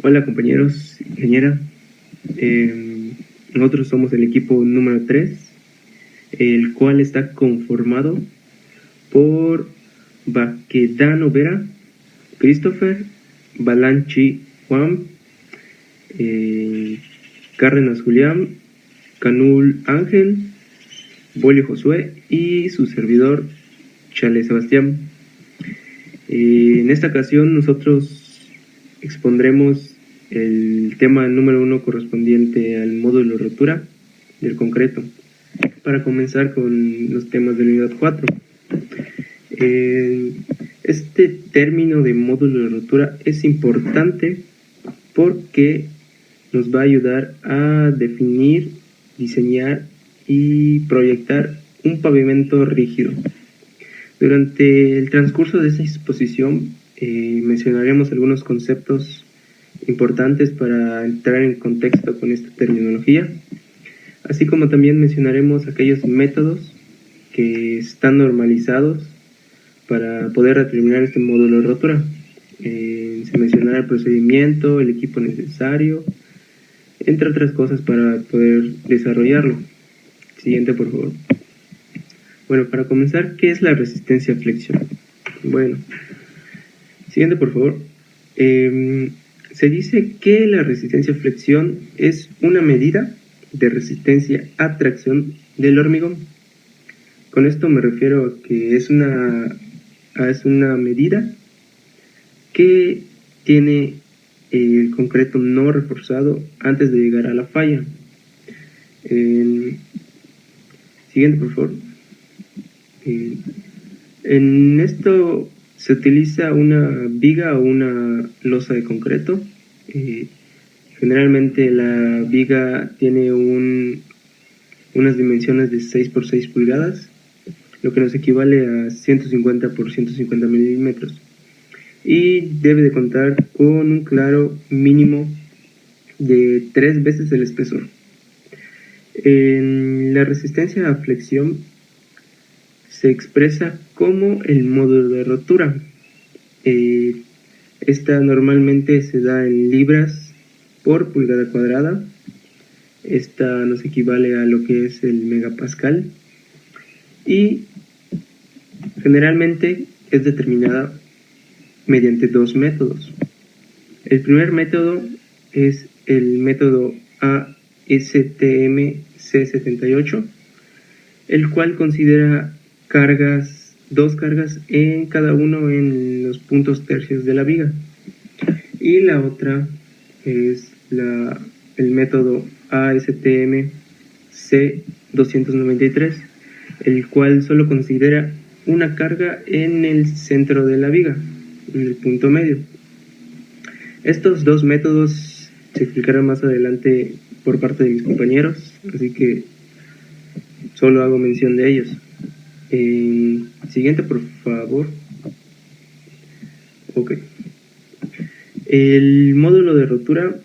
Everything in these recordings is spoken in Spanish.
Hola compañeros, ingeniera. Nosotros somos el equipo número 3, el cual está conformado por Baquedano Vera, Christopher, Balanchi Juan, Cárdenas Julián, Canul Ángel, Bolio Josué y su servidor Chale Sebastián. En esta ocasión nosotros expondremos el tema número 1 correspondiente al módulo de rotura del concreto. Para comenzar con los temas de la unidad 4. Este término de módulo de rotura es importante porque nos va a ayudar a definir, diseñar y proyectar un pavimento rígido. Durante el transcurso de esta exposición mencionaremos algunos conceptos importantes para entrar en contexto con esta terminología, así como también mencionaremos aquellos métodos que están normalizados para poder determinar este módulo de rotura. Se mencionará el procedimiento, el equipo necesario, entre otras cosas para poder desarrollarlo. Siguiente, por favor. Bueno, para comenzar, ¿qué es la resistencia a flexión? Bueno, siguiente, por favor. Se dice que la resistencia a flexión es una medida de resistencia a tracción del hormigón. Con esto me refiero a que es una medida que tiene el concreto no reforzado antes de llegar a la falla. Siguiente, por favor. En esto se utiliza una viga o una losa de concreto. Generalmente la viga tiene unas dimensiones de 6 por 6 pulgadas, lo que nos equivale a 150 por 150 milímetros. Y debe de contar con un claro mínimo de 3 veces el espesor. En la resistencia a flexión se expresa como el módulo de rotura. Esta normalmente se da en libras por pulgada cuadrada. Esta nos equivale a lo que es el megapascal y generalmente es determinada mediante dos métodos. El primer método es el método ASTM C78, el cual considera dos cargas en cada uno en los puntos tercios de la viga. Y la otra es el método ASTM C293, el cual solo considera una carga en el centro de la viga, en el punto medio. Estos dos métodos se explicarán más adelante por parte de mis compañeros, así que solo hago mención de ellos. Siguiente, por favor. Ok. El módulo de rotura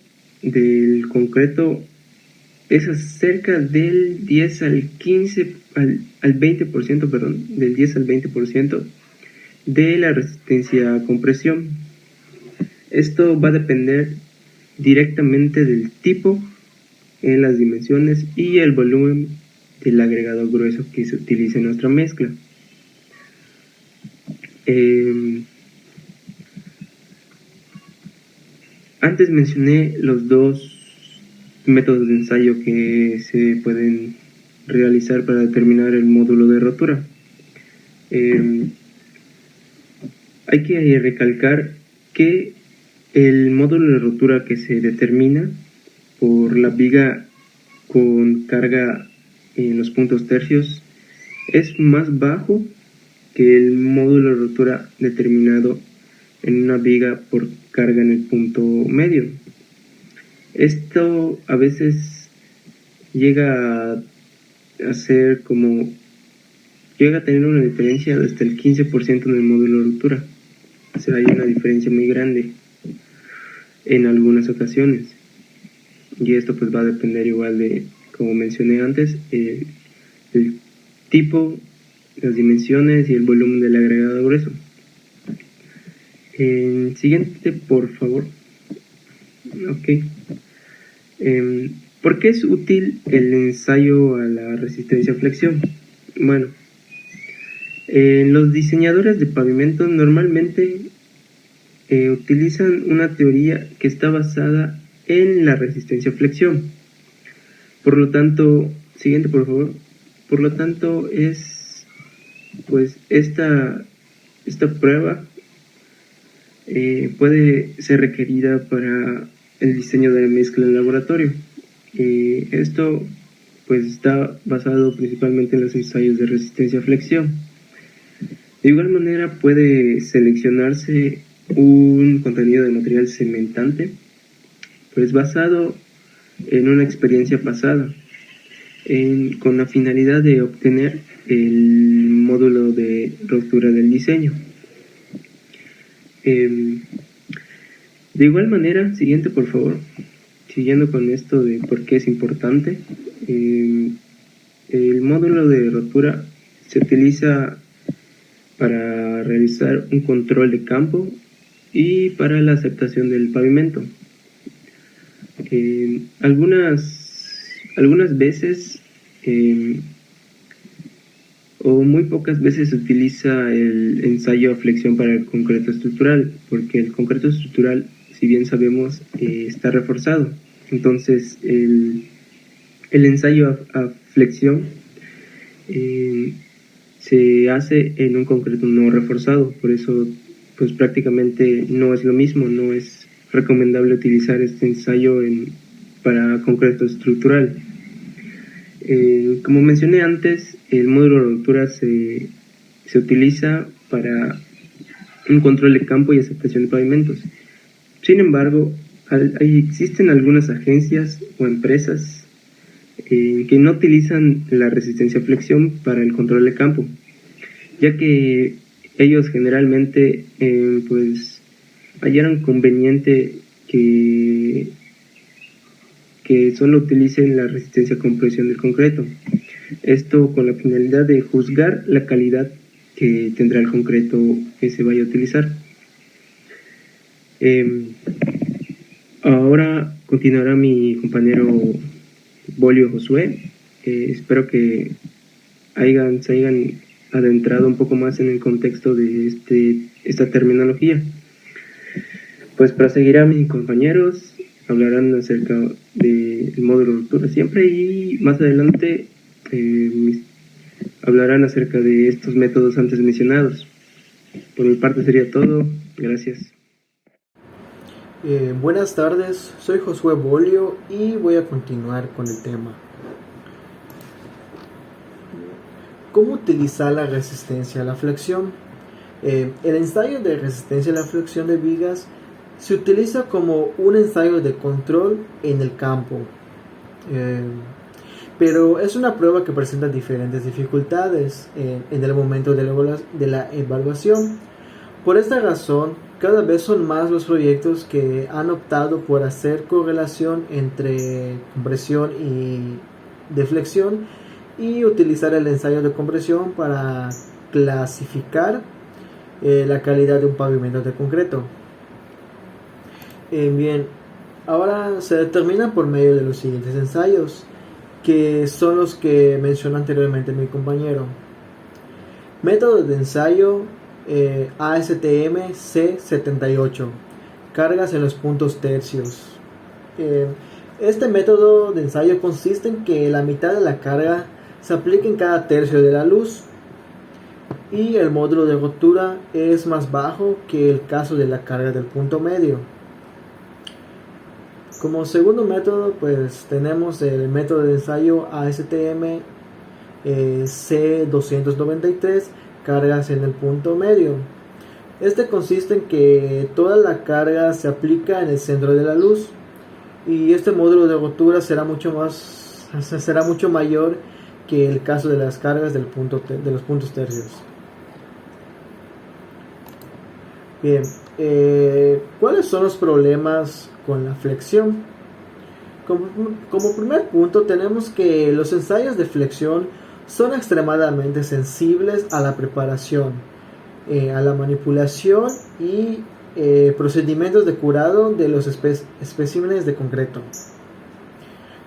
del concreto es cerca del 10 al 15 al 20%, perdón, del 10 al 20% de la resistencia a compresión. Esto va a depender directamente del tipo, en las dimensiones y el volumen del agregado grueso que se utilice en nuestra mezcla. Antes mencioné los dos métodos de ensayo que se pueden realizar para determinar el módulo de rotura. Hay que recalcar que el módulo de rotura que se determina por la viga con carga en los puntos tercios es más bajo que el módulo de rotura determinado en una viga por carga en el punto medio. Esto a veces llega a tener una diferencia de hasta el 15% en el módulo de rotura. O sea, hay una diferencia muy grande en algunas ocasiones. Y esto pues va a depender igual de, como mencioné antes, el tipo, las dimensiones y el volumen del agregado grueso. Siguiente, por favor. Ok. ¿Por qué es útil el ensayo a la resistencia a flexión? Bueno, los diseñadores de pavimentos normalmente utilizan una teoría que está basada en la resistencia a flexión. Por lo tanto, siguiente por favor. Por lo tanto, pues esta prueba puede ser requerida para el diseño de la mezcla en laboratorio. Esto pues está basado principalmente en los ensayos de resistencia a flexión. De igual manera puede seleccionarse un contenido de material cementante pues basado en una experiencia pasada con la finalidad de obtener el módulo de rotura del diseño. De igual manera, siguiente por favor, siguiendo con esto de por qué es importante, el módulo de rotura se utiliza para realizar un control de campo y para la aceptación del pavimento. Algunas veces o muy pocas veces se utiliza el ensayo a flexión para el concreto estructural, porque el concreto estructural, si bien sabemos, está reforzado. Entonces el ensayo a flexión se hace en un concreto no reforzado, por eso pues prácticamente no es lo mismo, no es recomendable utilizar este ensayo para concreto estructural. Como mencioné antes, el módulo de rotura se utiliza para un control de campo y aceptación de pavimentos. Sin embargo, existen algunas agencias o empresas que no utilizan la resistencia a flexión para el control de campo, ya que ellos generalmente pues hallaron conveniente que solo utilicen la resistencia a compresión del concreto. Esto con la finalidad de juzgar la calidad que tendrá el concreto que se vaya a utilizar. Ahora continuará mi compañero Bolio Josué. Espero que se hayan adentrado un poco más en el contexto de esta terminología. Pues proseguirá mis compañeros, hablarán acerca del módulo de rotura siempre y más adelante hablarán acerca de estos métodos antes mencionados. Por mi parte sería todo. Gracias. Buenas tardes, soy Josué Bolio y voy a continuar con el tema. ¿Cómo utilizar la resistencia a la flexión? El ensayo de resistencia a la flexión de vigas se utiliza como un ensayo de control en el campo, pero es una prueba que presenta diferentes dificultades en el momento de la evaluación. Por esta razón, cada vez son más los proyectos que han optado por hacer correlación entre compresión y deflexión y utilizar el ensayo de compresión para clasificar la calidad de un pavimento de concreto. Bien, ahora se determina por medio de los siguientes ensayos, que son los que mencionó anteriormente mi compañero. Método de ensayo ASTM C78, cargas en los puntos tercios. Este método de ensayo consiste en que la mitad de la carga se aplica en cada tercio de la luz y el módulo de rotura es más bajo que el caso de la carga del punto medio. Como segundo método, pues tenemos el método de ensayo ASTM C293, cargas en el punto medio. Este consiste en que toda la carga se aplica en el centro de la luz y este módulo de rotura será mucho mayor que el caso de las cargas de los puntos tercios. Bien, ¿cuáles son los problemas con la flexión? Como primer punto tenemos que los ensayos de flexión son extremadamente sensibles a la preparación, a la manipulación y procedimientos de curado de los especímenes de concreto.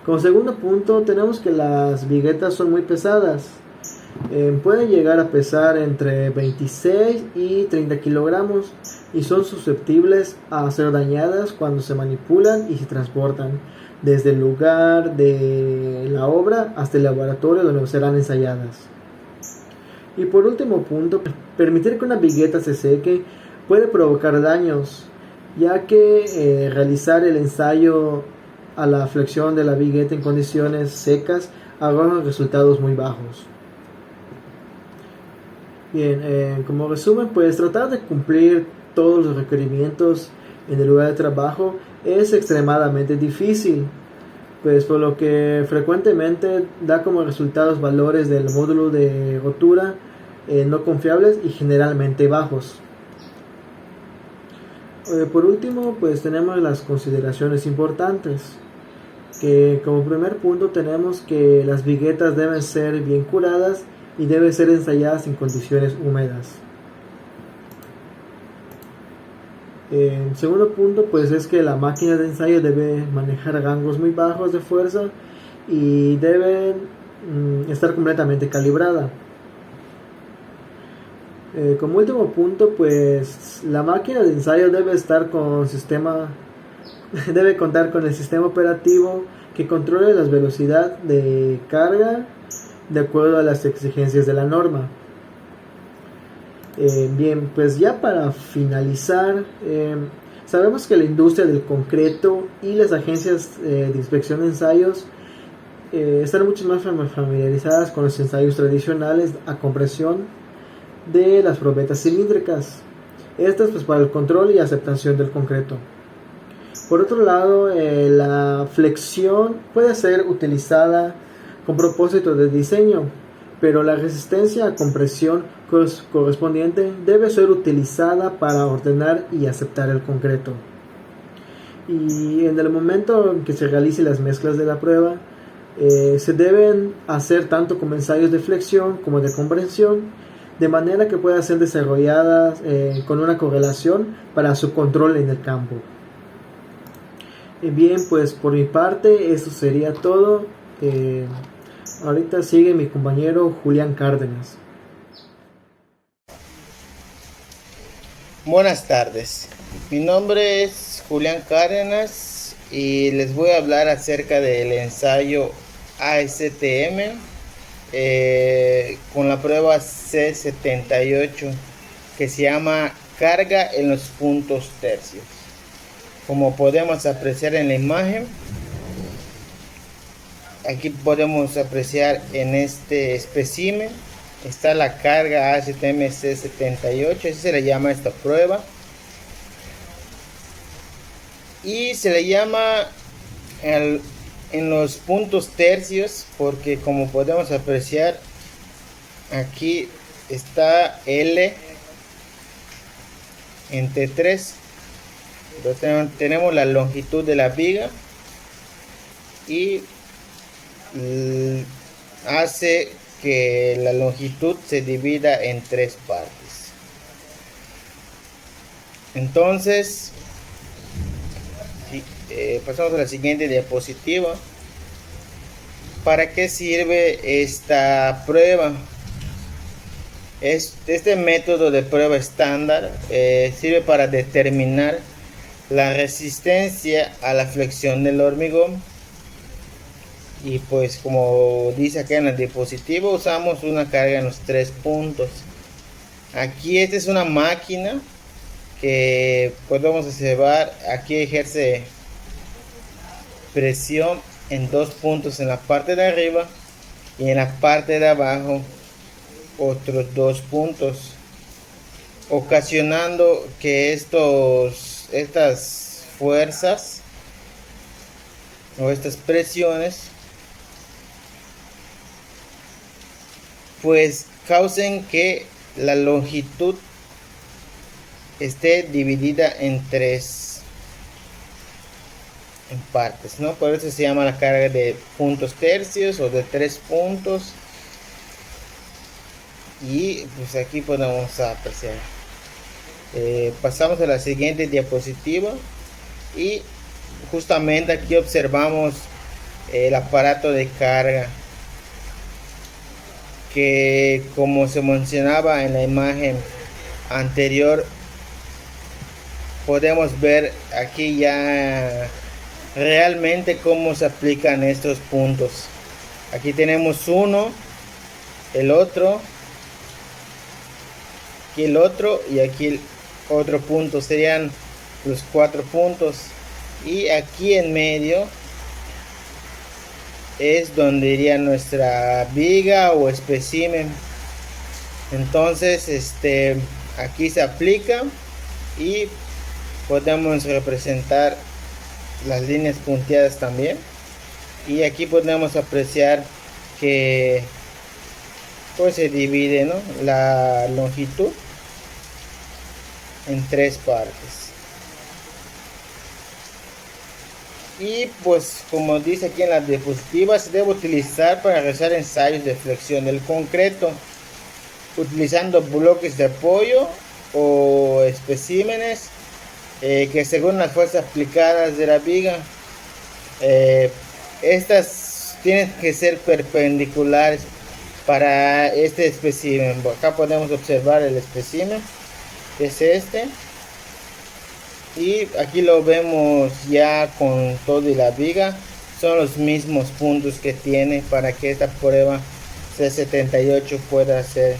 Como segundo punto, tenemos que las viguetas son muy pesadas. Pueden llegar a pesar entre 26 y 30 kilogramos y son susceptibles a ser dañadas cuando se manipulan y se transportan desde el lugar de la obra hasta el laboratorio donde serán ensayadas. Y por último punto, permitir que una vigueta se seque puede provocar daños, ya que realizar el ensayo a la flexión de la vigueta en condiciones secas arroja resultados muy bajos. Bien, como resumen, pues tratar de cumplir todos los requerimientos en el lugar de trabajo es extremadamente difícil, pues por lo que frecuentemente da como resultados valores del módulo de rotura no confiables y generalmente bajos. Por último, pues tenemos las consideraciones importantes, que como primer punto tenemos que las viguetas deben ser bien curadas y deben ser ensayadas en condiciones húmedas. En segundo punto, pues es que la máquina de ensayo debe manejar rangos muy bajos de fuerza y debe estar completamente calibrada. Como último punto, pues la máquina de ensayo debe contar con el sistema operativo que controle la velocidad de carga de acuerdo a las exigencias de la norma. Bien, pues ya para finalizar, sabemos que la industria del concreto y las agencias de inspección de ensayos están mucho más familiarizadas con los ensayos tradicionales a compresión de las probetas cilíndricas. Estas pues para el control y aceptación del concreto. Por otro lado, la flexión puede ser utilizada con propósito de diseño, pero la resistencia a compresión correspondiente debe ser utilizada para ordenar y aceptar el concreto. Y en el momento en que se realicen las mezclas de la prueba, se deben hacer tanto como ensayos de flexión como de compresión, de manera que puedan ser desarrolladas con una correlación para su control en el campo. Bien, pues por mi parte esto sería todo. Ahorita sigue mi compañero Julián Cárdenas. Buenas tardes, mi nombre es Julián Cárdenas y les voy a hablar acerca del ensayo ASTM con la prueba C78 que se llama carga en los puntos tercios. Como podemos apreciar en la imagen, aquí podemos apreciar en este espécimen está la carga ASTM C78, así se le llama esta prueba, y se le llama en los puntos tercios porque como podemos apreciar aquí está L entre 3. Entonces tenemos la longitud de la viga y hace que la longitud se divida en 3 partes. Entonces pasamos a la siguiente diapositiva. ¿Para qué sirve esta prueba? Este método de prueba estándar sirve para determinar la resistencia a la flexión del hormigón. Y pues como dice acá en el diapositivo, usamos una carga en los 3 puntos. Aquí esta es una máquina que podemos observar. Aquí ejerce presión en 2 puntos en la parte de arriba y en la parte de abajo otros 2 puntos, ocasionando que estas fuerzas o estas presiones pues causen que la longitud esté dividida en 3 partes, ¿no? Por eso se llama la carga de puntos tercios o de 3 puntos. Y pues aquí podemos apreciar Pasamos a la siguiente diapositiva y justamente aquí observamos el aparato de carga, que como se mencionaba en la imagen anterior, podemos ver aquí ya realmente cómo se aplican estos puntos. Aquí tenemos uno, el otro, aquí el otro y aquí el otro punto, serían los 4 puntos, y aquí en medio es donde iría nuestra viga o espécimen. Entonces aquí se aplica y podemos representar las líneas punteadas también, y aquí podemos apreciar que pues se divide, ¿no?, la longitud en 3 partes. Y pues como dice aquí en la diapositiva, se debe utilizar para realizar ensayos de flexión del concreto utilizando bloques de apoyo o especímenes que según las fuerzas aplicadas de la viga, estas tienen que ser perpendiculares para este espécimen. Acá podemos observar el espécimen, es este, y aquí lo vemos ya con todo y la viga. Son los mismos puntos que tiene para que esta prueba C78 pueda ser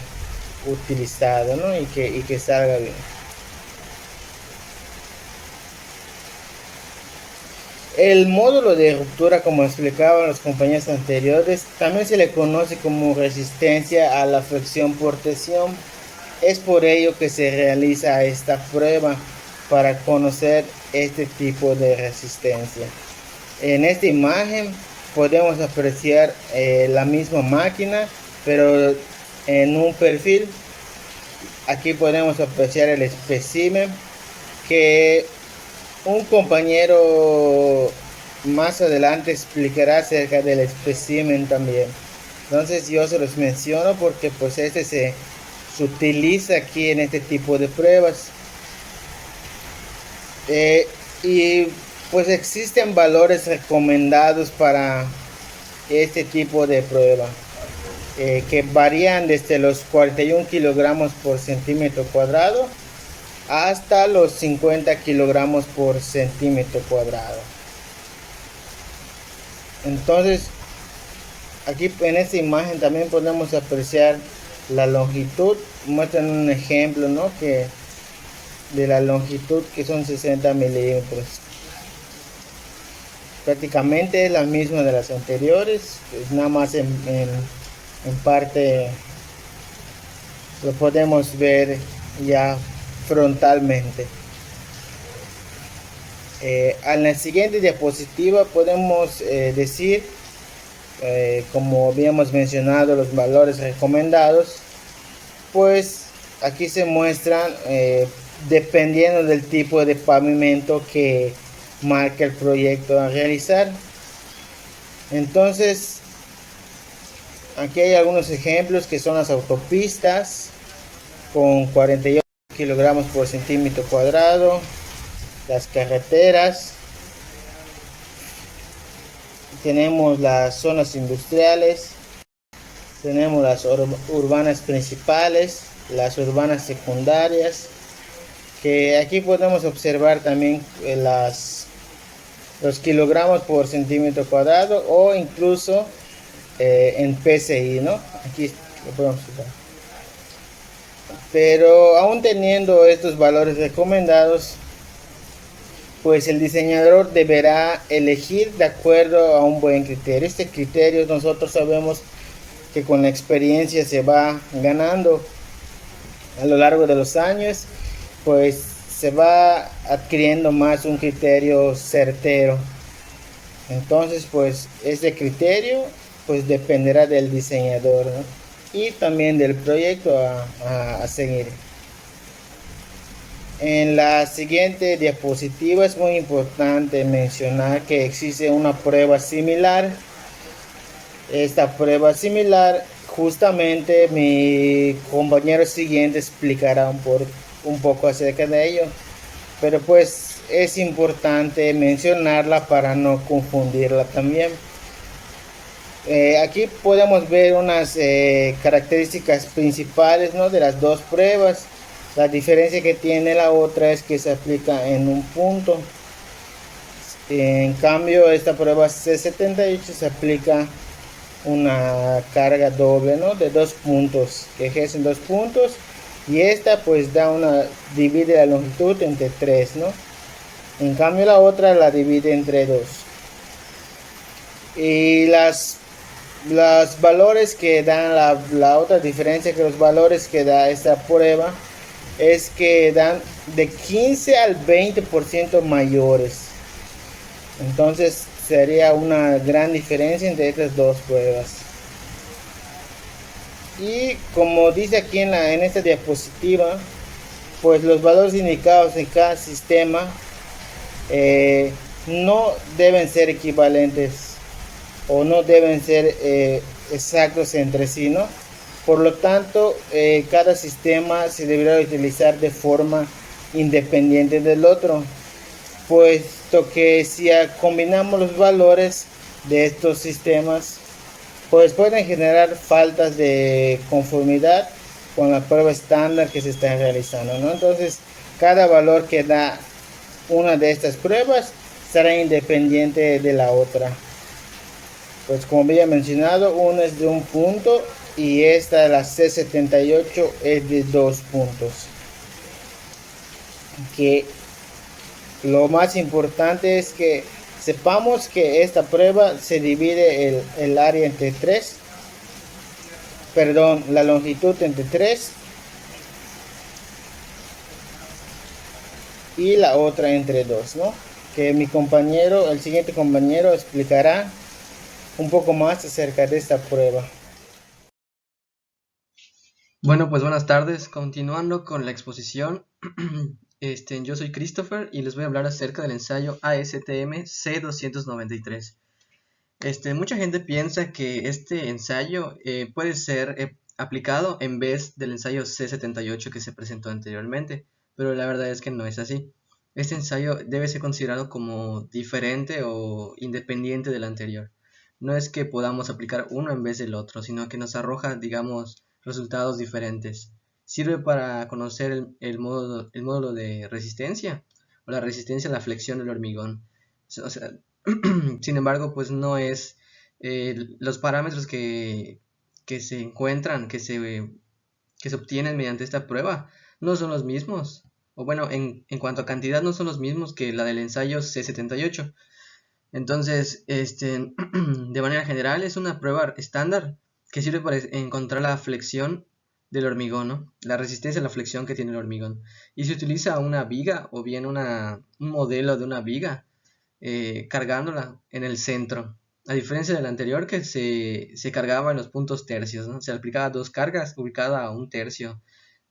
utilizada, ¿no?, y que salga bien. El módulo de ruptura, como explicaban los compañeros anteriores, también se le conoce como resistencia a la flexión por tensión. Es por ello que se realiza esta prueba, para conocer este tipo de resistencia. En esta imagen podemos apreciar la misma máquina, pero en un perfil. Aquí podemos apreciar el espécimen, que un compañero más adelante explicará acerca del espécimen también. Entonces yo se los menciono porque pues se utiliza aquí en este tipo de pruebas. Y pues existen valores recomendados para este tipo de prueba, que varían desde los 41 kilogramos por centímetro cuadrado hasta los 50 kilogramos por centímetro cuadrado. Entonces aquí en esta imagen también podemos apreciar la longitud. Muestran un ejemplo, ¿no?, que de la longitud, que son 60 milímetros. Prácticamente es la misma de las anteriores, pues nada más en parte lo podemos ver ya frontalmente. En la siguiente diapositiva podemos decir, como habíamos mencionado, los valores recomendados. Pues aquí se muestran dependiendo del tipo de pavimento que marca el proyecto a realizar. Entonces aquí hay algunos ejemplos, que son las autopistas con 48 kilogramos por centímetro cuadrado, las carreteras, tenemos las zonas industriales, tenemos las urbanas principales, las urbanas secundarias, que aquí podemos observar también los kilogramos por centímetro cuadrado, o incluso en PSI, ¿no? Aquí lo podemos observar. Pero aún teniendo estos valores recomendados, pues el diseñador deberá elegir de acuerdo a un buen criterio. Este criterio nosotros sabemos que con la experiencia se va ganando a lo largo de los años, pues se va adquiriendo más un criterio certero. Entonces pues este criterio pues dependerá del diseñador, ¿no?, y también del proyecto a seguir. En la siguiente diapositiva es muy importante mencionar que existe una prueba similar. Esta prueba similar, justamente mi compañero siguiente explicará un poco acerca de ello, pero pues es importante mencionarla para no confundirla también. Aquí podemos ver unas características principales, ¿no?, de las dos pruebas. La diferencia que tiene la otra es que se aplica en un punto. En cambio, esta prueba C78 se aplica una carga doble, ¿no?, de 2 puntos, que ejercen 2 puntos, y esta pues divide la longitud entre 3, ¿no? En cambio la otra la divide entre 2. Y los valores que dan la otra diferencia, que los valores que da esta prueba es que dan de 15 al 20% mayores. Entonces sería una gran diferencia entre estas dos pruebas. Y como dice aquí en esta diapositiva, pues los valores indicados en cada sistema no deben ser equivalentes o no deben ser exactos entre sí, ¿no? Por lo tanto, cada sistema se deberá utilizar de forma independiente del otro, puesto que si combinamos los valores de estos sistemas, pues pueden generar faltas de conformidad con la prueba estándar que se está realizando, ¿no? Entonces, cada valor que da una de estas pruebas será independiente de la otra. Pues como había mencionado, una es de un punto y esta, la C78, es de 2 puntos. Que lo más importante es que sepamos que esta prueba se divide el área entre 3, perdón, la longitud entre 3 y la otra entre 2, ¿no? Que mi compañero, el siguiente compañero, explicará un poco más acerca de esta prueba. Bueno, pues buenas tardes. Continuando con la exposición, yo soy Christopher y les voy a hablar acerca del ensayo ASTM C293. Mucha gente piensa que este ensayo puede ser aplicado en vez del ensayo C78 que se presentó anteriormente, pero la verdad es que no es así. Este ensayo debe ser considerado como diferente o independiente del anterior. No es que podamos aplicar uno en vez del otro, sino que nos arroja, digamos, resultados diferentes. Sirve para conocer el módulo de resistencia o la resistencia a la flexión del hormigón. O sea, sin embargo, pues no es los parámetros que se encuentran, que se obtienen mediante esta prueba, no son los mismos. O bueno, en cuanto a cantidad, no son los mismos que la del ensayo C78. Entonces, de manera general, es una prueba estándar que sirve para encontrar la flexión del hormigón, ¿no? La resistencia a la flexión que tiene el hormigón. Y se utiliza una viga o bien un modelo de una viga cargándola en el centro. A diferencia del anterior, que se cargaba en los puntos tercios, ¿no? Se aplicaba 2 cargas ubicada a 1/3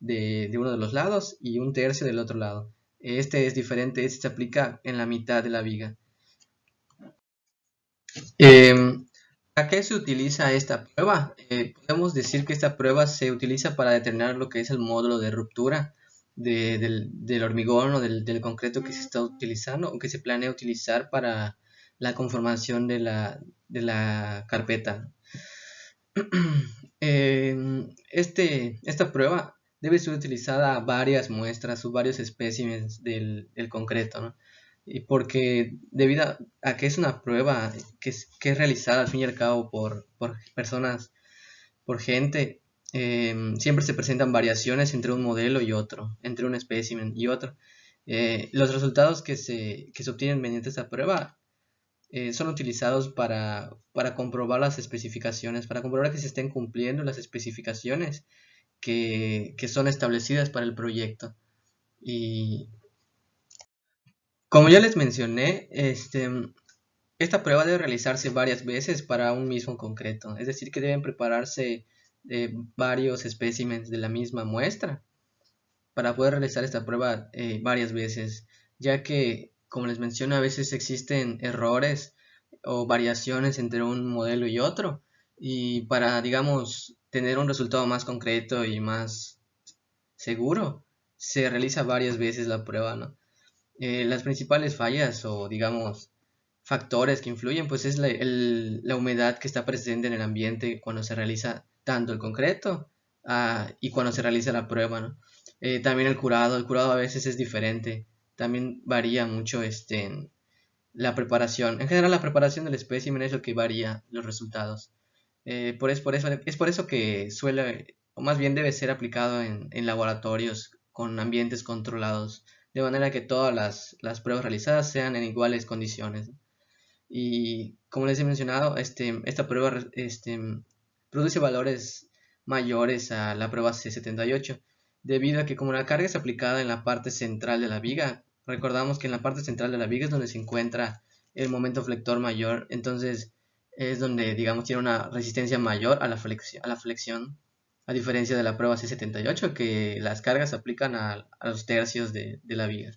de uno de los lados y 1/3 del otro lado. Este es diferente, este se aplica en la mitad de la viga. ¿A qué se utiliza esta prueba? Podemos decir que esta prueba se utiliza para determinar lo que es el módulo de ruptura del hormigón o del concreto que se está utilizando o que se planea utilizar para la conformación de la carpeta. Esta prueba debe ser utilizada a varias muestras o varios especímenes del concreto, ¿no? Y porque debido a que es una prueba que es realizada al fin y al cabo por personas, por gente, siempre se presentan variaciones entre un modelo y otro, entre un espécimen y otro. Los resultados que se obtienen mediante esta prueba son utilizados para comprobar las especificaciones, para comprobar que se estén cumpliendo las especificaciones que son establecidas para el proyecto. Y como ya les mencioné, esta prueba debe realizarse varias veces para un mismo concreto, es decir, que deben prepararse varios especímenes de la misma muestra para poder realizar esta prueba varias veces, ya que, como les menciono, a veces existen errores o variaciones entre un modelo y otro, y para, digamos, tener un resultado más concreto y más seguro, se realiza varias veces la prueba, ¿no? Las principales fallas o digamos factores que influyen pues es la humedad que está presente en el ambiente cuando se realiza tanto el concreto y cuando se realiza la prueba, ¿no? También el curado a veces es diferente, también varía mucho en la preparación. En general la preparación del espécimen es lo que varía los resultados. Es por eso que suele, o más bien debe ser aplicado en laboratorios con ambientes controlados, de manera que todas las pruebas realizadas sean en iguales condiciones. Y como les he mencionado, esta prueba produce valores mayores a la prueba C78, debido a que como la carga es aplicada en la parte central de la viga, recordamos que en la parte central de la viga es donde se encuentra el momento flector mayor, entonces es donde, digamos, tiene una resistencia mayor a la flexión, a diferencia de la prueba C78, que las cargas se aplican a los tercios de la viga.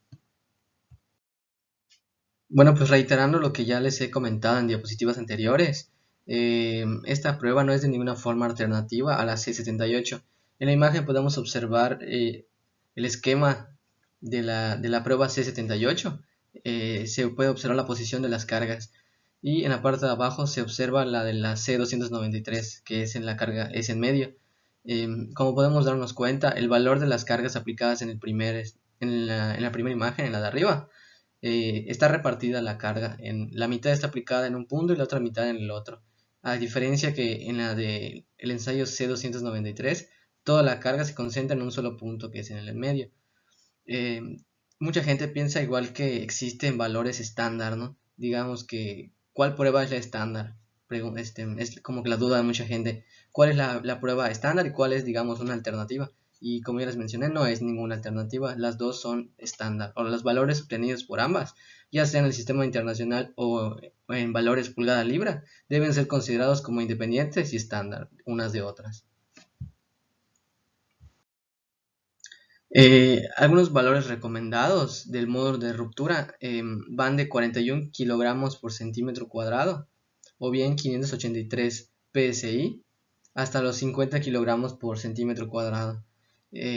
Bueno, pues reiterando lo que ya les he comentado en diapositivas anteriores, esta prueba no es de ninguna forma alternativa a la C78. En la imagen podemos observar el esquema de la prueba C78. Se puede observar la posición de las cargas y en la parte de abajo se observa la de la C293, que es en la carga, es en medio. Como podemos darnos cuenta, el valor de las cargas aplicadas en la primera imagen, en la de arriba, está repartida la carga, en la mitad está aplicada en un punto y la otra mitad en el otro, a diferencia que en la del ensayo C293 toda la carga se concentra en un solo punto, que es en el medio. Eh, Mucha gente piensa igual que existen valores estándar, ¿no? Digamos que ¿cuál prueba es la estándar? Es como que la duda de mucha gente, ¿cuál es la prueba estándar y cuál es, digamos, una alternativa? Y como ya les mencioné, no es ninguna alternativa, las dos son estándar, o los valores obtenidos por ambas, ya sea en el sistema internacional o en valores pulgada libra, deben ser considerados como independientes y estándar unas de otras. Algunos valores recomendados del módulo de ruptura van de 41 kilogramos por centímetro cuadrado o bien 583 psi hasta los 50 kilogramos por centímetro cuadrado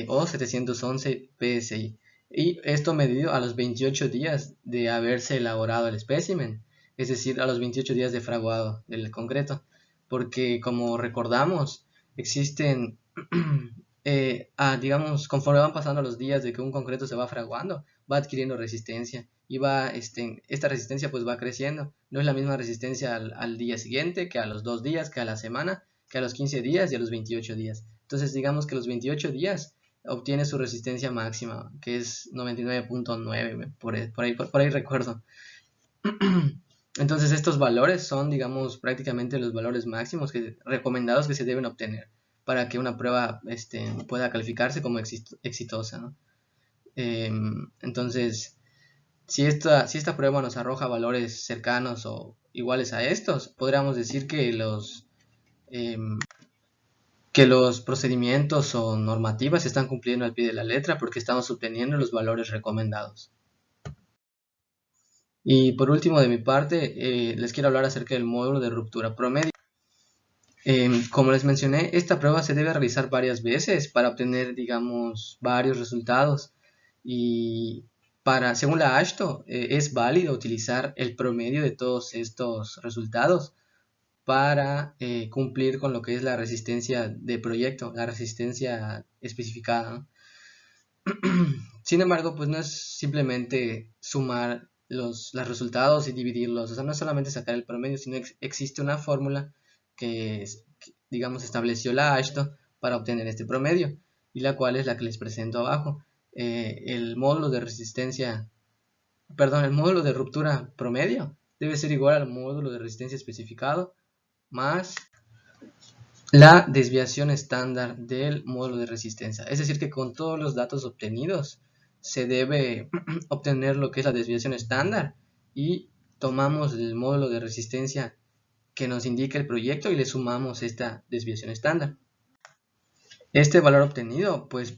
o 711 psi, y esto medido a los 28 días de haberse elaborado el espécimen, es decir, a los 28 días de fraguado del concreto, porque como recordamos existen digamos, conforme van pasando los días de que un concreto se va fraguando, va adquiriendo resistencia y esta resistencia pues va creciendo. No es la misma resistencia al día siguiente, que a los 2 días, que a la semana, que a los 15 días y a los 28 días. Entonces digamos que los 28 días obtiene su resistencia máxima, que es 99.9, por ahí recuerdo. Entonces estos valores son, digamos, prácticamente los valores máximos recomendados que se deben obtener para que una prueba pueda calificarse como exitosa, ¿no? Entonces, si esta prueba nos arroja valores cercanos o iguales a estos, podríamos decir que los procedimientos o normativas se están cumpliendo al pie de la letra porque estamos obteniendo los valores recomendados. Y por último, de mi parte, les quiero hablar acerca del módulo de ruptura promedio. Como les mencioné, esta prueba se debe realizar varias veces para obtener, digamos, varios resultados. Y según la AASHTO, es válido utilizar el promedio de todos estos resultados para cumplir con lo que es la resistencia de proyecto, la resistencia especificada, ¿no? Sin embargo, pues no es simplemente sumar los resultados y dividirlos, o sea, no es solamente sacar el promedio, sino existe una fórmula que digamos, estableció la AASHTO para obtener este promedio, y la cual es la que les presento abajo. El módulo de el módulo de ruptura promedio debe ser igual al módulo de resistencia especificado más la desviación estándar del módulo de resistencia. Es decir, que con todos los datos obtenidos se debe obtener lo que es la desviación estándar y tomamos el módulo de resistencia que nos indica el proyecto y le sumamos esta desviación estándar. Este valor obtenido pues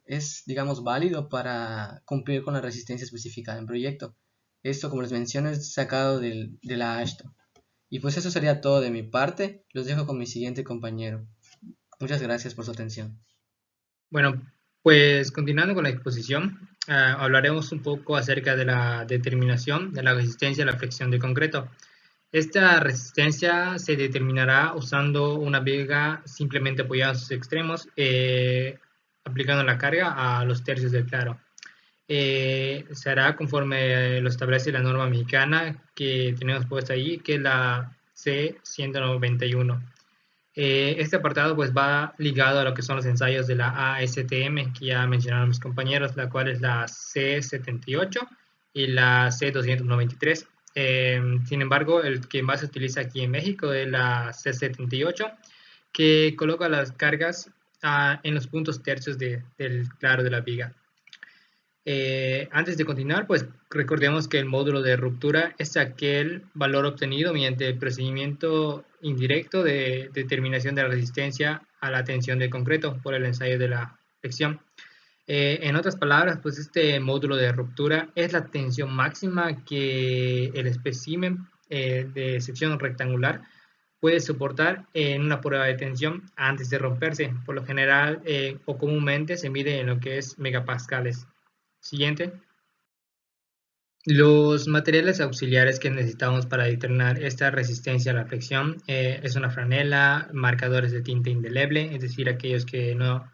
es digamos válido para cumplir con la resistencia especificada en proyecto. Esto, como les menciono, es sacado de la AASHTO. Y pues eso sería todo de mi parte. Los dejo con mi siguiente compañero. Muchas gracias por su atención. Bueno, Pues continuando con la exposición, hablaremos un poco acerca de la determinación de la resistencia a la fricción de concreto. Esta resistencia se determinará usando una viga simplemente apoyada en sus extremos, aplicando la carga a los tercios del claro. Se hará conforme lo establece la norma mexicana que tenemos puesta ahí, que es la C191. Este apartado pues va ligado a lo que son los ensayos de la ASTM que ya mencionaron mis compañeros, la cual es la C78 y la C293. Sin embargo, el que más se utiliza aquí en México es la C78, que coloca las cargas en los puntos tercios del claro de la viga. Antes de continuar, pues recordemos que el módulo de ruptura es aquel valor obtenido mediante el procedimiento indirecto de determinación de la resistencia a la tensión del concreto por el ensayo de la fricción. En otras palabras, pues este módulo de ruptura es la tensión máxima que el espécimen de sección rectangular puede soportar en una prueba de tensión antes de romperse. Por lo general o comúnmente se mide en lo que es megapascales. Siguiente. Los materiales auxiliares que necesitamos para determinar esta resistencia a la fricción es una franela, marcadores de tinta indeleble, es decir, aquellos que no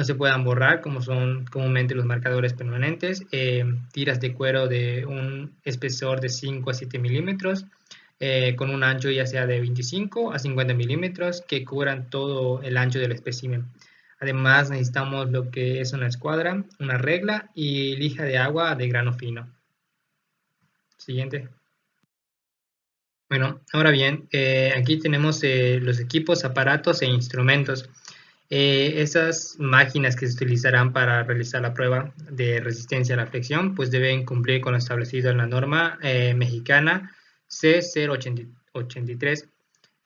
se puedan borrar, como son comúnmente los marcadores permanentes, tiras de cuero de un espesor de 5 a 7 milímetros, con un ancho ya sea de 25 a 50 milímetros, que cubran todo el ancho del espécimen. Además necesitamos lo que es una escuadra, una regla y lija de agua de grano fino. Siguiente. Bueno, ahora bien, aquí tenemos los equipos, aparatos e instrumentos. Esas máquinas que se utilizarán para realizar la prueba de resistencia a la fricción, pues deben cumplir con lo establecido en la norma mexicana C083.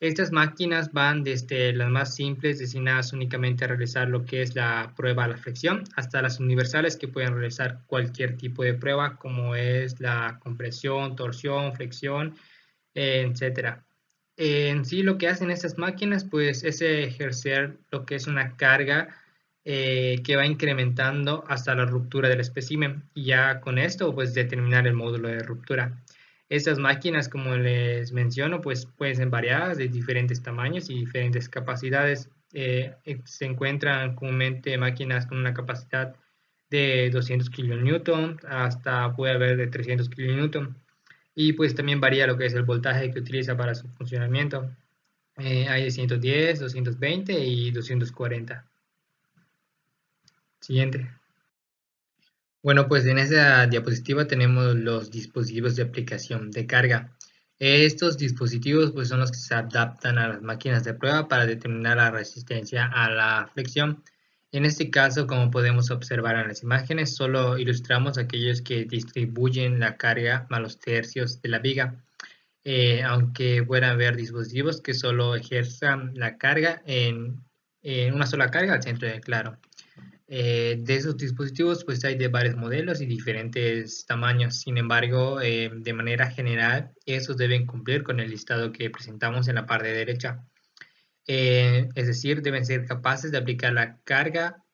Estas máquinas van desde las más simples, destinadas únicamente a realizar lo que es la prueba a la fricción, hasta las universales que pueden realizar cualquier tipo de prueba, como es la compresión, torsión, fricción, etc. En sí, lo que hacen estas máquinas pues es ejercer lo que es una carga que va incrementando hasta la ruptura del espécimen, y ya con esto pues determinar el módulo de ruptura. Estas máquinas, como les menciono, pues pueden ser variadas de diferentes tamaños y diferentes capacidades. Se encuentran comúnmente máquinas con una capacidad de 200 kN hasta puede haber de 300 kN. Y pues también varía lo que es el voltaje que utiliza para su funcionamiento. Hay de 110, 220 y 240. Siguiente. Bueno, pues en esta diapositiva tenemos los dispositivos de aplicación de carga. Estos dispositivos pues son los que se adaptan a las máquinas de prueba para determinar la resistencia a la fricción. En este caso, como podemos observar en las imágenes, solo ilustramos aquellos que distribuyen la carga a los tercios de la viga, aunque puedan haber dispositivos que solo ejerzan la carga en una sola carga al centro del claro. De esos dispositivos pues hay de varios modelos y diferentes tamaños. Sin embargo, de manera general, estos deben cumplir con el listado que presentamos en la parte derecha. Es decir, deben ser capaces de aplicar la carga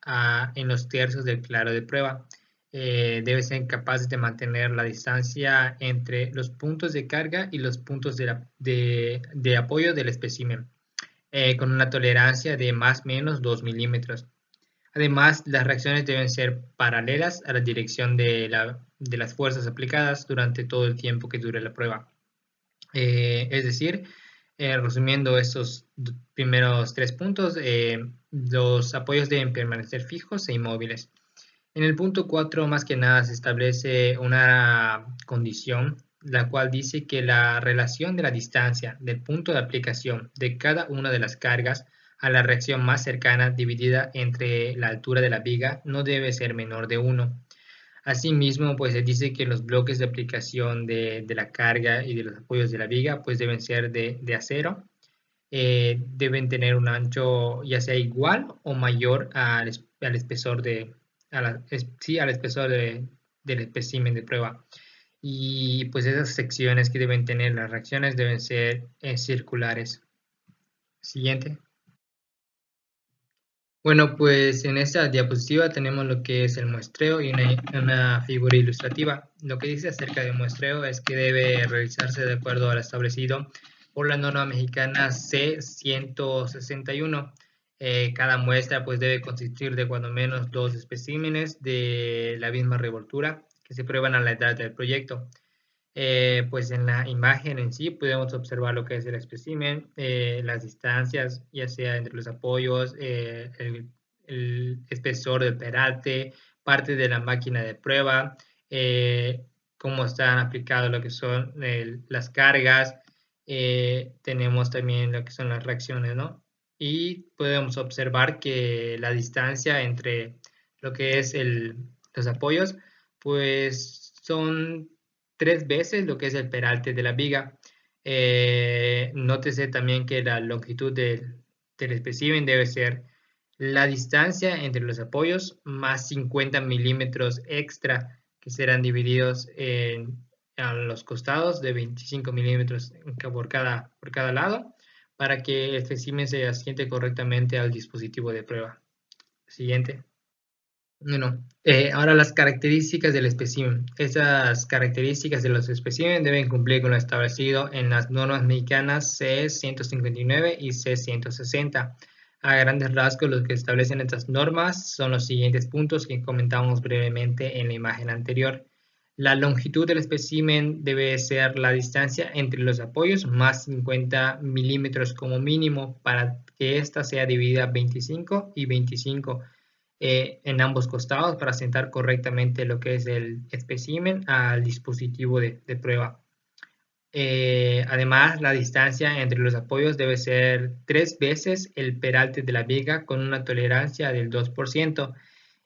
en los tercios del claro de prueba. Deben ser capaces de mantener la distancia entre los puntos de carga y los puntos de apoyo del espécimen, con una tolerancia de más o menos 2 milímetros. Además, las reacciones deben ser paralelas a la dirección de las fuerzas aplicadas durante todo el tiempo que dure la prueba. Es decir, resumiendo estos primeros 3 puntos, los apoyos deben permanecer fijos e inmóviles. En el punto 4, más que nada, se establece una condición, la cual dice que la relación de la distancia del punto de aplicación de cada una de las cargas a la reacción más cercana dividida entre la altura de la viga no debe ser menor de 1. Asimismo, pues se dice que los bloques de aplicación de la carga y de los apoyos de la viga pues deben ser de acero. Deben tener un ancho ya sea igual o mayor al espesor al espesor del espécimen de prueba. Y pues esas secciones que deben tener las reacciones deben ser circulares. Siguiente. Bueno, pues en esta diapositiva tenemos lo que es el muestreo y una figura ilustrativa. Lo que dice acerca del muestreo es que debe realizarse de acuerdo al establecido por la norma mexicana C-161. Cada muestra pues debe consistir de cuando menos 2 especímenes de la misma revoltura que se prueban a la edad del proyecto. Pues en la imagen en sí podemos observar lo que es el espécimen, las distancias, ya sea entre los apoyos, el espesor del peralte, parte de la máquina de prueba, cómo están aplicadas lo que son las cargas, tenemos también lo que son las reacciones, ¿no? Y podemos observar que la distancia entre lo que es los apoyos, pues son 3 veces lo que es el peralte de la viga. Nótese también que la longitud del espécimen debe ser la distancia entre los apoyos más 50 milímetros extra que serán divididos a los costados de 25 milímetros por cada lado para que el espécimen se asiente correctamente al dispositivo de prueba. Siguiente. Bueno, ahora las características del espécimen. Estas características de los especímenes deben cumplir con lo establecido en las normas mexicanas C-159 y C-160. A grandes rasgos, lo que establecen estas normas son los siguientes puntos que comentamos brevemente en la imagen anterior. La longitud del espécimen debe ser la distancia entre los apoyos más 50 milímetros como mínimo para que ésta sea dividida 25 y 25 en ambos costados para sentar correctamente lo que es el espécimen al dispositivo de prueba. Además, la distancia entre los apoyos debe ser 3 veces el peralte de la viga con una tolerancia del 2%.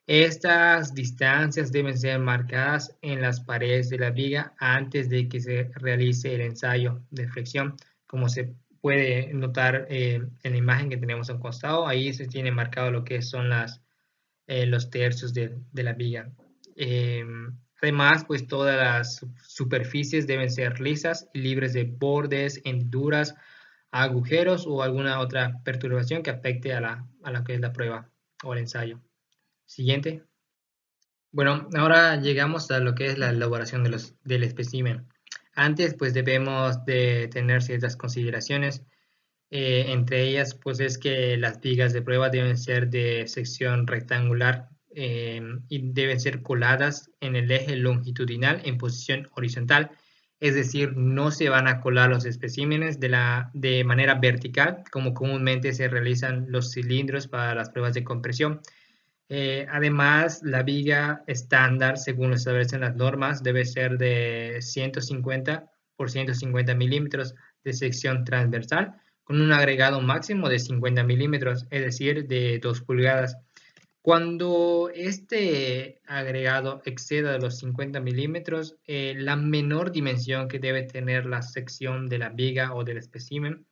Estas distancias deben ser marcadas en las paredes de la viga antes de que se realice el ensayo de flexión. Como se puede notar en la imagen que tenemos a un costado, ahí se tiene marcado lo que son los tercios de la viga. Además, pues todas las superficies deben ser lisas y libres de bordes, hendiduras, agujeros o alguna otra perturbación que afecte a lo que es la prueba o el ensayo. Siguiente. Bueno, ahora llegamos a lo que es la elaboración del espécimen. Antes, pues debemos de tener ciertas consideraciones. Entre ellas, pues es que las vigas de prueba deben ser de sección rectangular y deben ser coladas en el eje longitudinal en posición horizontal. Es decir, no se van a colar los especímenes de manera vertical, como comúnmente se realizan los cilindros para las pruebas de compresión. Además, la viga estándar, según lo establecen las normas, debe ser de 150 por 150 milímetros de sección transversal, con un agregado máximo de 50 milímetros, es decir, de 2 pulgadas. Cuando este agregado exceda los 50 milímetros, la menor dimensión que debe tener la sección de la viga o del espécimen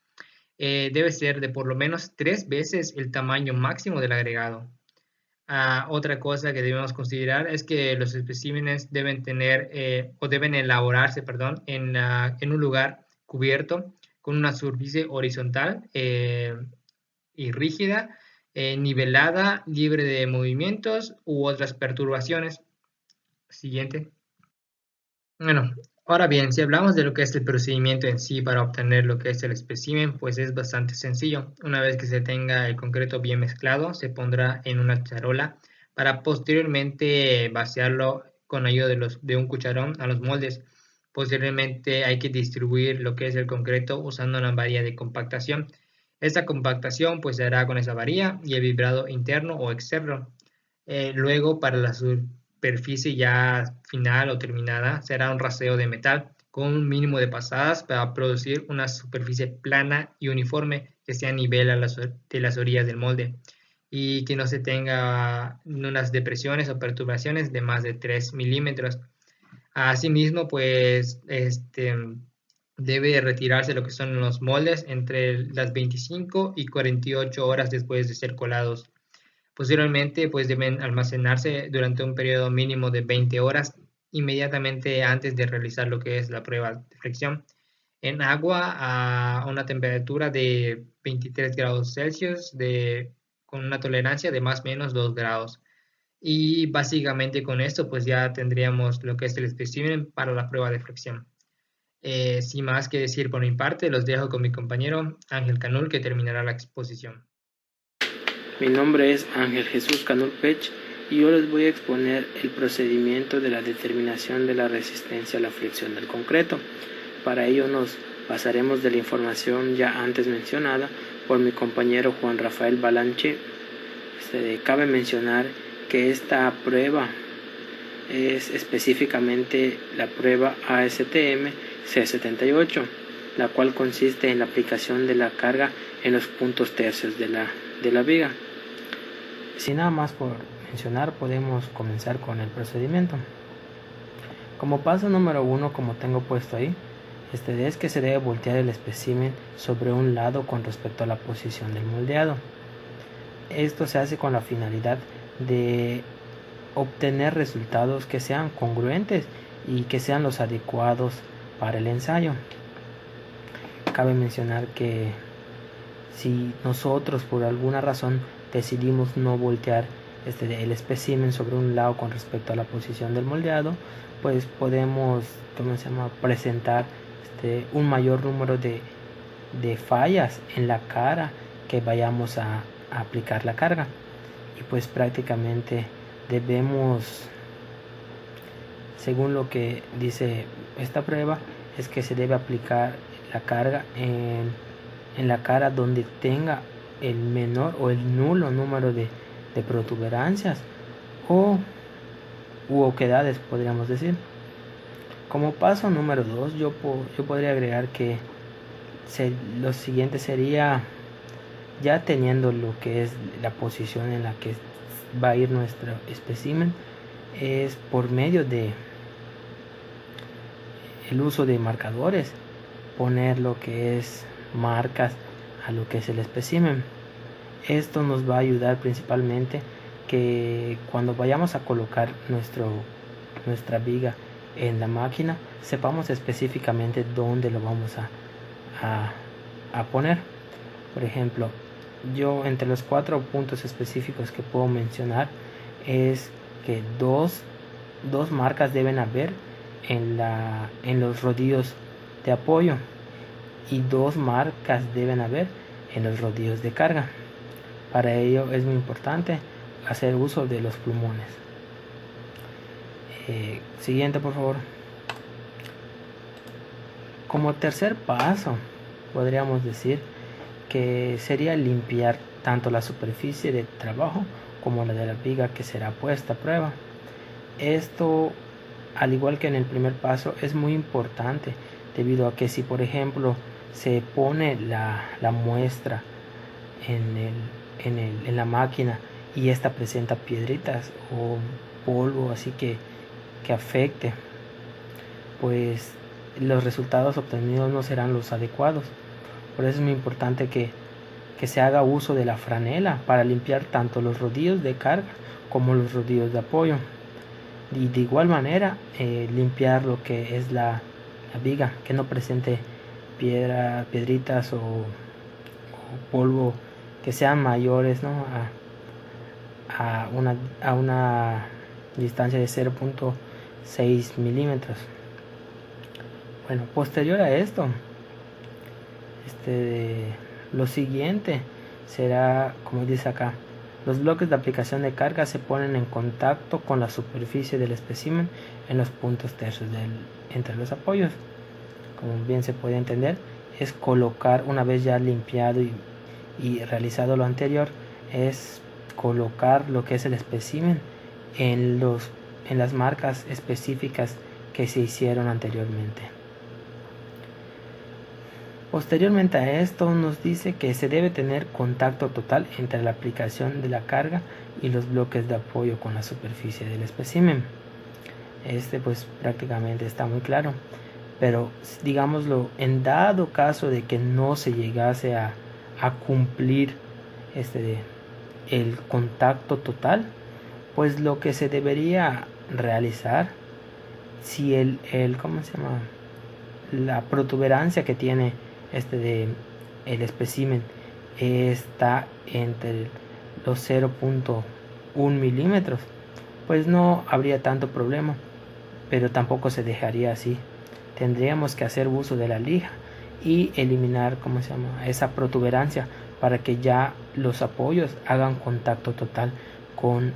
debe ser de por lo menos 3 veces el tamaño máximo del agregado. Otra cosa que debemos considerar es que los especímenes deben tener o deben elaborarse, perdón, en un lugar cubierto con una superficie horizontal y rígida, nivelada, libre de movimientos u otras perturbaciones. Siguiente. Bueno, ahora bien, si hablamos de lo que es el procedimiento en sí para obtener lo que es el espécimen, pues es bastante sencillo. Una vez que se tenga el concreto bien mezclado, se pondrá en una charola para posteriormente vaciarlo con ayuda de un cucharón a los moldes. Posteriormente hay que distribuir lo que es el concreto usando una varilla de compactación. Esta compactación pues se hará con esa varilla y el vibrado interno o externo. Luego para la superficie ya final o terminada será un raseo de metal con un mínimo de pasadas para producir una superficie plana y uniforme que sea a nivel de las orillas del molde y que no se tenga unas depresiones o perturbaciones de más de 3 milímetros. Asimismo, pues debe retirarse lo que son los moldes entre las 25 y 48 horas después de ser colados. Posteriormente, pues deben almacenarse durante un periodo mínimo de 20 horas inmediatamente antes de realizar lo que es la prueba de fricción en agua a una temperatura de 23 grados Celsius con una tolerancia de más o menos 2 grados. Y básicamente con esto pues ya tendríamos lo que es el espécimen para la prueba de flexión. Sin más que decir por mi parte, los dejo con mi compañero Ángel Canul, que terminará la exposición. Mi nombre es Ángel Jesús Canul Pech y yo les voy a exponer el procedimiento de la determinación de la resistencia a la flexión del concreto. Para ello nos basaremos de la información ya antes mencionada por mi compañero Juan Rafael Balanche. Cabe mencionar que esta prueba es específicamente la prueba ASTM C78, la cual consiste en la aplicación de la carga en los puntos tercios de la viga. Sin nada más por mencionar, podemos comenzar con el procedimiento. Como paso número 1, como tengo puesto ahí, es que se debe voltear el espécimen sobre un lado con respecto a la posición del moldeado. Esto se hace con la finalidad de obtener resultados que sean congruentes y que sean los adecuados para el ensayo. Cabe mencionar que si nosotros por alguna razón decidimos no voltear el espécimen sobre un lado con respecto a la posición del moldeado, pues podemos presentar un mayor número de fallas en la cara que vayamos a aplicar la carga, y pues prácticamente debemos, según lo que dice esta prueba, es que se debe aplicar la carga en la cara donde tenga el menor o el nulo número de protuberancias u oquedades, podríamos decir. Como paso número 2, yo podría agregar que lo siguiente sería, ya teniendo lo que es la posición en la que va a ir nuestro espécimen, es por medio de el uso de marcadores, poner lo que es marcas a lo que es el espécimen. Esto nos va a ayudar principalmente que cuando vayamos a colocar nuestra viga en la máquina, sepamos específicamente dónde lo vamos a poner. Por ejemplo, yo entre los 4 puntos específicos que puedo mencionar es que dos marcas deben haber en los rodillos de apoyo y 2 marcas deben haber en los rodillos de carga. Para ello es muy importante hacer uso de los plumones. Siguiente, por favor. Como tercer paso, podríamos decir que sería limpiar tanto la superficie de trabajo como la de la viga que será puesta a prueba. Esto, al igual que en el primer paso, es muy importante, debido a que si por ejemplo se pone la muestra en la máquina y esta presenta piedritas o polvo así que afecte, pues los resultados obtenidos no serán los adecuados. Por eso es muy importante que se haga uso de la franela para limpiar tanto los rodillos de carga como los rodillos de apoyo, y de igual manera limpiar lo que es la viga, que no presente piedritas o polvo que sean mayores, ¿no?, a una distancia de 0.6 milímetros. Bueno, posterior a esto, lo siguiente será, como dice acá, los bloques de aplicación de carga se ponen en contacto con la superficie del espécimen en los puntos tercios entre los apoyos. Como bien se puede entender, es colocar, una vez ya limpiado y realizado lo anterior, es colocar lo que es el espécimen en las marcas específicas que se hicieron anteriormente. Posteriormente a esto nos dice que se debe tener contacto total entre la aplicación de la carga y los bloques de apoyo con la superficie del espécimen. Pues prácticamente está muy claro, pero digámoslo, en dado caso de que no se llegase a cumplir el contacto total, pues lo que se debería realizar, si la protuberancia que tiene el espécimen está entre los 0.1 milímetros, pues no habría tanto problema, pero tampoco se dejaría así. Tendríamos que hacer uso de la lija y eliminar, esa protuberancia para que ya los apoyos hagan contacto total con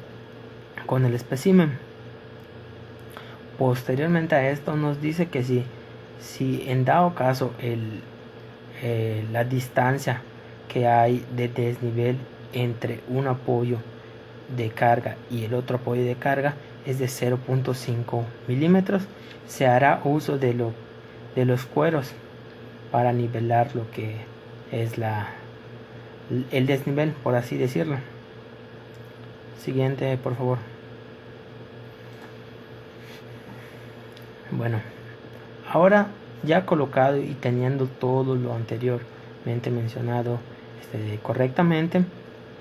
el espécimen. Posteriormente a esto nos dice que si en dado caso la distancia que hay de desnivel entre un apoyo de carga y el otro apoyo de carga es de 0.5 milímetros, se hará uso de los cueros para nivelar lo que es el desnivel, por así decirlo. Siguiente, por favor. Bueno, ahora ya colocado y teniendo todo lo anteriormente mencionado correctamente,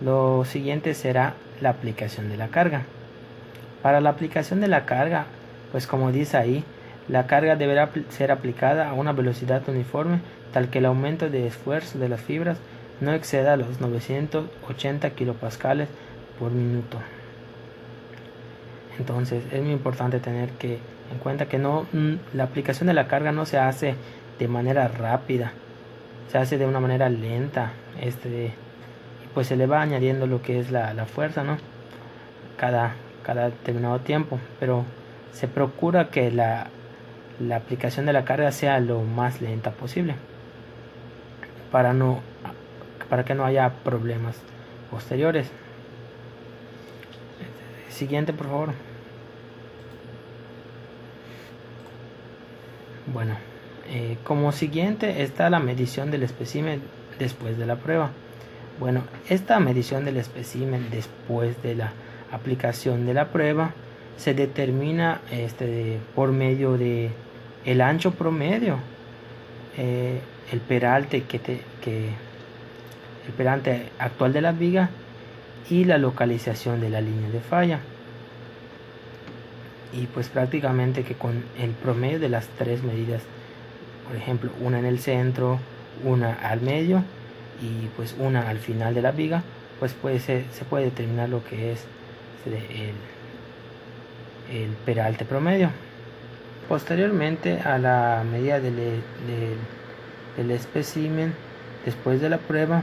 lo siguiente será la aplicación de la carga. Para la aplicación de la carga, pues como dice ahí, la carga deberá ser aplicada a una velocidad uniforme tal que el aumento de esfuerzo de las fibras no exceda los 980 kilopascales por minuto. Entonces es muy importante tener en cuenta que la aplicación de la carga no se hace de manera rápida, se hace de una manera lenta, y pues se le va añadiendo lo que es la fuerza, ¿no? Cada determinado tiempo, pero se procura que la aplicación de la carga sea lo más lenta posible para que no haya problemas posteriores. Siguiente, por favor. Bueno, como siguiente está la medición del espécimen después de la prueba. Bueno, esta medición del espécimen después de la aplicación de la prueba se determina por medio de el ancho promedio, el peralte el peralte actual de la viga y la localización de la línea de falla. Y pues prácticamente que con el promedio de las tres medidas, por ejemplo una en el centro, una al medio y pues una al final de la viga, pues se puede determinar lo que es el peralte promedio. Posteriormente a la medida del espécimen después de la prueba,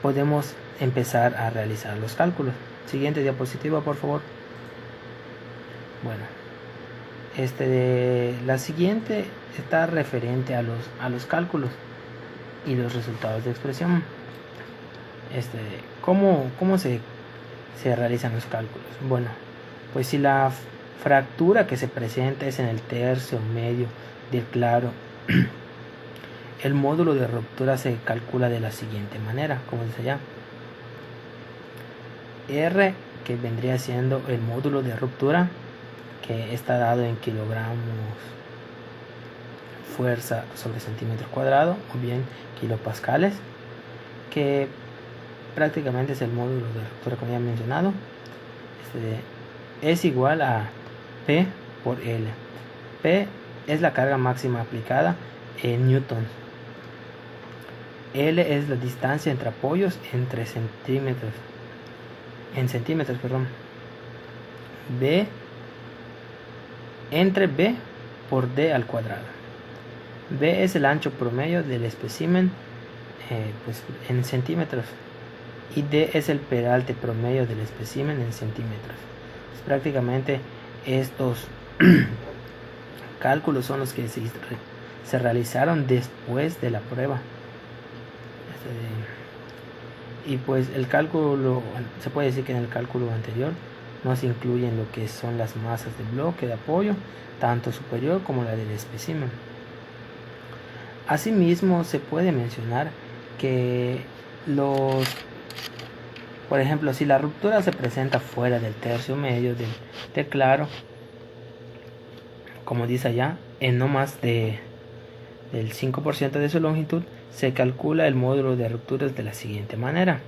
podemos empezar a realizar los cálculos. Siguiente diapositiva, por favor. Bueno, la siguiente está referente a los cálculos y los resultados de expresión. ¿Cómo se realizan los cálculos? Bueno, pues si la fractura que se presenta es en el tercio medio del claro, el módulo de ruptura se calcula de la siguiente manera, como dice allá. R, que vendría siendo el módulo de ruptura, que está dado en kilogramos fuerza sobre centímetro cuadrado, o bien kilopascales, que prácticamente es el módulo de ruptura como ya he mencionado. Es igual a P por L. P es la carga máxima aplicada en newtons. L es la distancia entre apoyos en centímetros, perdón. B entre B por D al cuadrado. B es el ancho promedio del espécimen pues en centímetros, y D es el peralte promedio del espécimen en centímetros. Pues prácticamente estos cálculos son los que se realizaron después de la prueba. Y pues el cálculo, se puede decir que en el cálculo anterior no se incluyen lo que son las masas de bloque de apoyo, tanto superior como la del espécimen. Asimismo, se puede mencionar que por ejemplo, si la ruptura se presenta fuera del tercio medio del claro, como dice allá, en no más del 5% de su longitud, se calcula el módulo de rupturas de la siguiente manera.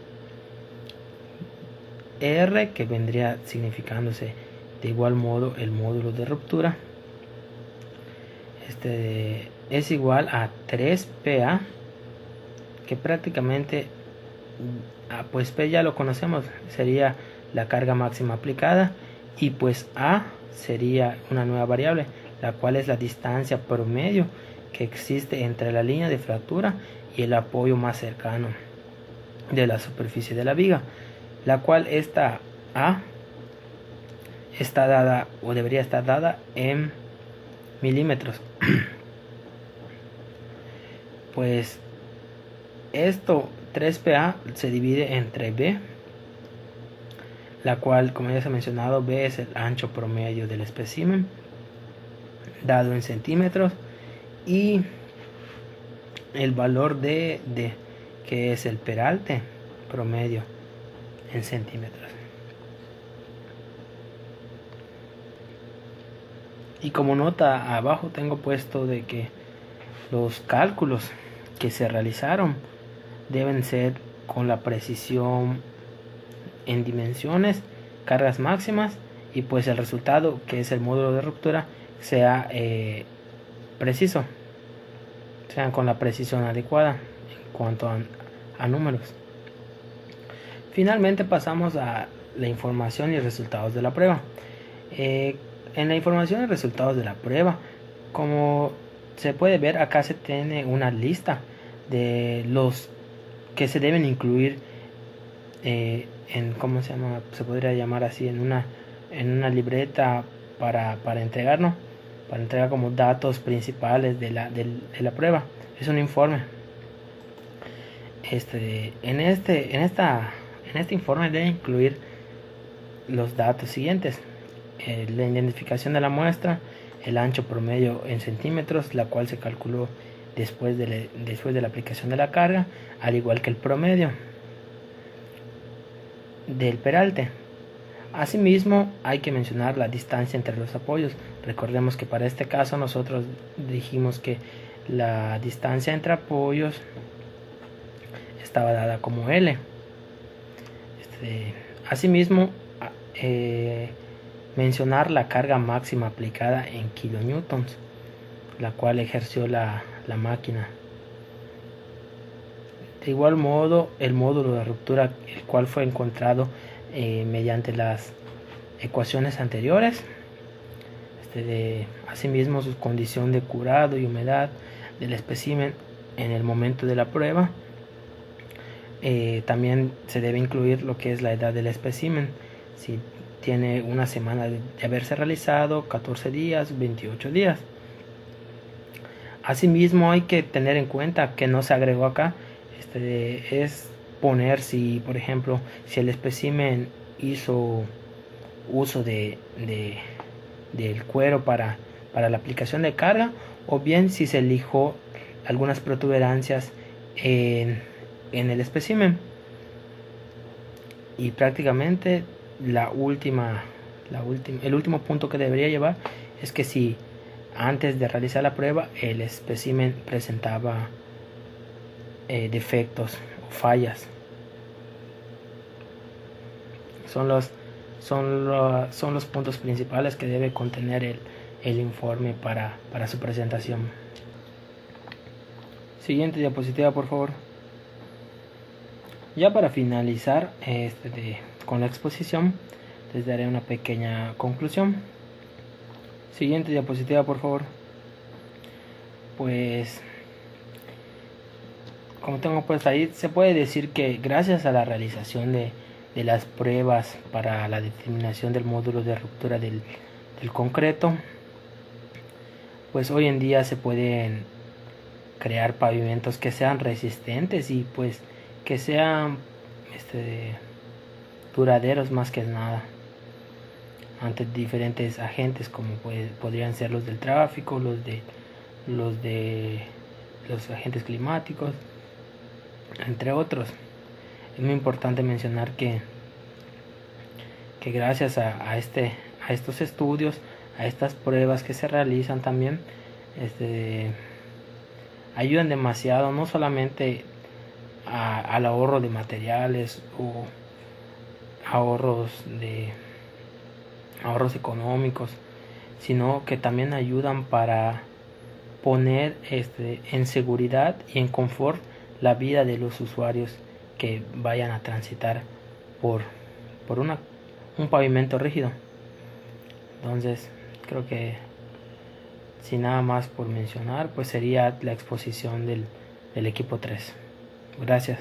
R, que vendría significándose de igual modo el módulo de ruptura, es igual a 3PA, que prácticamente pues P ya lo conocemos, sería la carga máxima aplicada, y pues A sería una nueva variable, la cual es la distancia promedio que existe entre la línea de fractura y el apoyo más cercano de la superficie de la viga, la cual esta A está dada o debería estar dada en milímetros. Pues esto 3PA se divide entre B, la cual, como ya se ha mencionado, B es el ancho promedio del espécimen dado en centímetros, y el valor de D, que es el peralte promedio en centímetros. Y como nota abajo tengo puesto de que los cálculos que se realizaron deben ser con la precisión en dimensiones, cargas máximas, y pues el resultado, que es el módulo de ruptura, sea preciso, sean con la precisión adecuada en cuanto a números. Finalmente pasamos a la información y resultados de la prueba. En la información y resultados de la prueba, como se puede ver, acá se tiene una lista de los que se deben incluir en, ¿cómo se llama? Se podría llamar así, en una libreta para entregarnos, para entregar como datos principales de la prueba. Es un informe. En este informe debe incluir los datos siguientes: la identificación de la muestra, el ancho promedio en centímetros, la cual se calculó después de la aplicación de la carga, al igual que el promedio del peralte. Asimismo, hay que mencionar la distancia entre los apoyos. Recordemos que para este caso nosotros dijimos que la distancia entre apoyos estaba dada como L. Asimismo, mencionar la carga máxima aplicada en kilonewtons, la cual ejerció la máquina. De igual modo, el módulo de ruptura, el cual fue encontrado mediante las ecuaciones anteriores. Asimismo, su condición de curado y humedad del espécimen en el momento de la prueba. También se debe incluir lo que es la edad del espécimen, si tiene una semana de haberse realizado, 14 días, 28 días. Asimismo, hay que tener en cuenta que no se agregó acá, es poner si, por ejemplo, si el espécimen hizo uso del cuero para la aplicación de carga, o bien si se lijó algunas protuberancias en el espécimen. Y prácticamente el último punto que debería llevar es que si antes de realizar la prueba el espécimen presentaba defectos o fallas. Son los puntos principales que debe contener el informe para su presentación. Siguiente diapositiva, por favor. Ya para finalizar con la exposición, les daré una pequeña conclusión. Siguiente diapositiva, por favor. Pues, como tengo puesto ahí, se puede decir que gracias a la realización de las pruebas para la determinación del módulo de ruptura del concreto, pues hoy en día se pueden crear pavimentos que sean resistentes y pues que sean duraderos más que nada ante diferentes agentes, como podrían ser los del tráfico, los agentes climáticos, entre otros. Es muy importante mencionar que gracias a estos estudios, a estas pruebas que se realizan también, ayudan demasiado, no solamente al ahorro de materiales o ahorros económicos, sino que también ayudan para poner en seguridad y en confort la vida de los usuarios que vayan a transitar por un pavimento rígido. Entonces creo que sin nada más por mencionar, pues sería la exposición del equipo 3. Gracias.